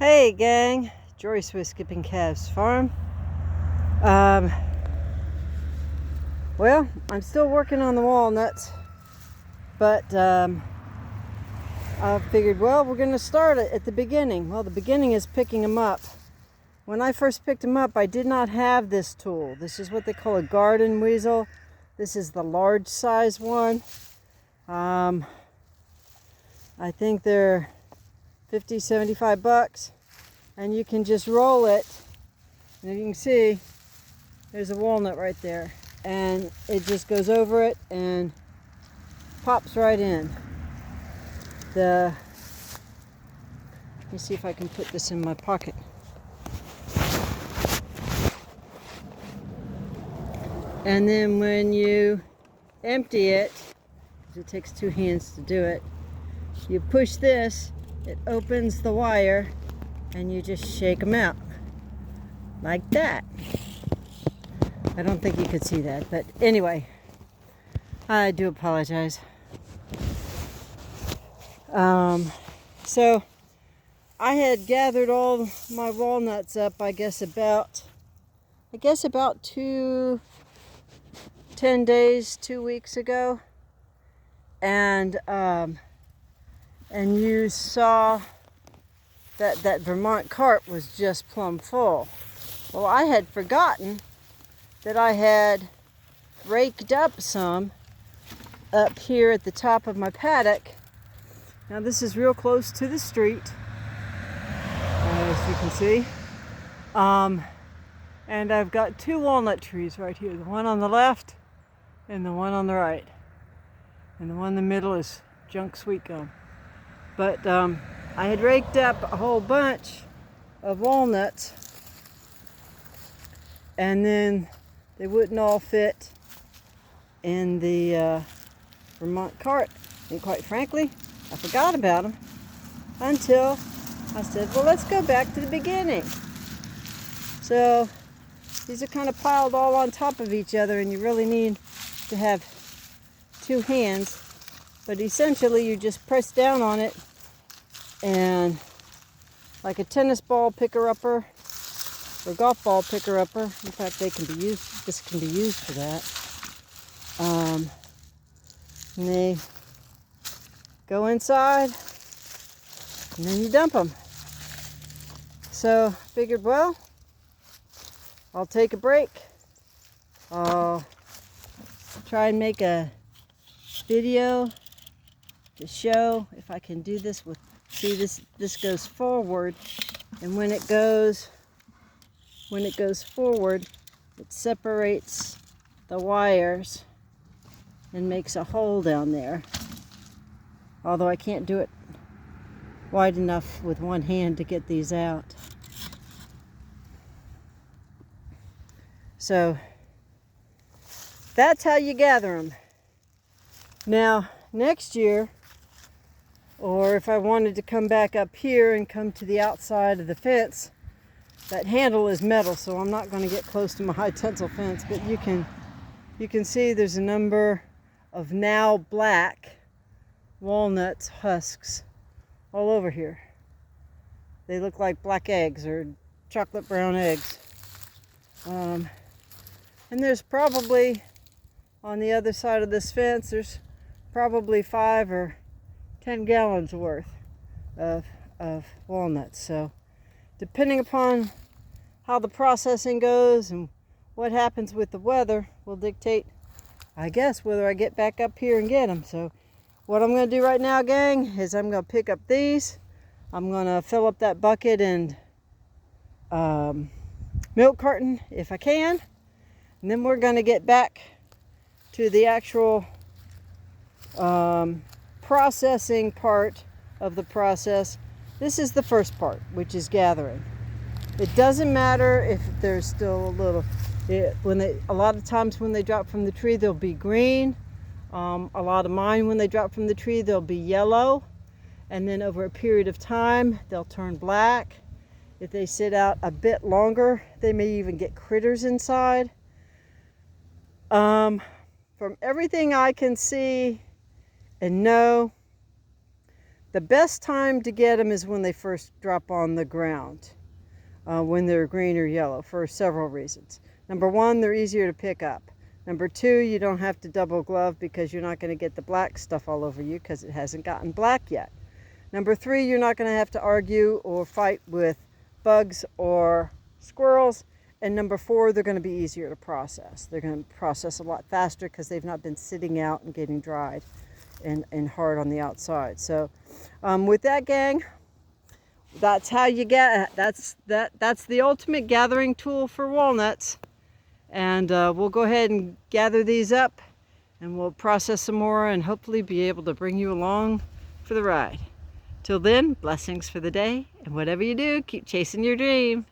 Hey gang, Joyce with Skipping Calves Farm. Well, I'm still working on the walnuts, but I figured, well, we're going to start it at the beginning. Well, the beginning is picking them up. When I first picked them up, I did not have this tool. This is what they call a Garden Weasel. This is the large size one. I think they're 50, 75 bucks. And you can just roll it. And you can see, there's a walnut right there. And it just goes over it and pops right in. Let me see if I can put this in my pocket. And then when you empty it, it takes two hands to do it, you push this, it opens the wire, and you just shake them out like that. I don't think you could see that, but anyway, I do apologize. So I had gathered all my walnuts up, I guess about 10 days, 2 weeks ago, and you saw that Vermont cart was just plumb full. Well, I had forgotten that I had raked up some up here at the top of my paddock. Now this is real close to the street, as you can see. And I've got two walnut trees right here, the one on the left and the one on the right. And the one in the middle is junk sweet gum. But I had raked up a whole bunch of walnuts, and then they wouldn't all fit in the Vermont cart. And quite frankly, I forgot about them until I said, well, let's go back to the beginning. So these are kind of piled all on top of each other, and you really need to have two hands. But essentially, you just press down on it, and like a tennis ball picker-upper or golf ball picker-upper, in fact, this can be used for that. And they go inside, and then you dump them. So figured, well, I'll take a break. I'll try and make a video to show if I can do this with, see, this goes forward, and when it goes forward, it separates the wires and makes a hole down there. Although I can't do it wide enough with one hand to get these out. So that's how you gather them. Now, next year, or if I wanted to come back up here and come to the outside of the fence, that handle is metal, so I'm not going to get close to my high tensile fence, but you can see there's a number of now black walnuts husks all over here. They look like black eggs or chocolate brown eggs. And there's probably, on the other side of this fence, there's probably 5 or 10 gallons worth of walnuts. So depending upon how the processing goes and what happens with the weather will dictate, I guess, whether I get back up here and get them. So what I'm going to do right now, gang, is I'm going to pick up these. I'm going to fill up that bucket and milk carton if I can. And then we're going to get back to the actual processing part of the process. This is the first part, which is gathering. It doesn't matter if there's still a little, a lot of times when they drop from the tree, they'll be green. A lot of mine, when they drop from the tree, they'll be yellow. And then over a period of time, they'll turn black. If they sit out a bit longer, they may even get critters inside. From everything I can see and know, The best time to get them is when they first drop on the ground, when they're green or yellow, for several reasons. Number one, they're easier to pick up. Number two, you don't have to double glove because you're not going to get the black stuff all over you because it hasn't gotten black yet. Number three, you're not going to have to argue or fight with bugs or squirrels. And number four, they're going to be easier to process. They're going to process a lot faster because they've not been sitting out and getting dried and hard on the outside. So with that, gang, that's how you get, that's the ultimate gathering tool for walnuts. And we'll go ahead and gather these up, and we'll process some more and hopefully be able to bring you along for the ride. Till then, blessings for the day, and whatever you do, keep chasing your dream.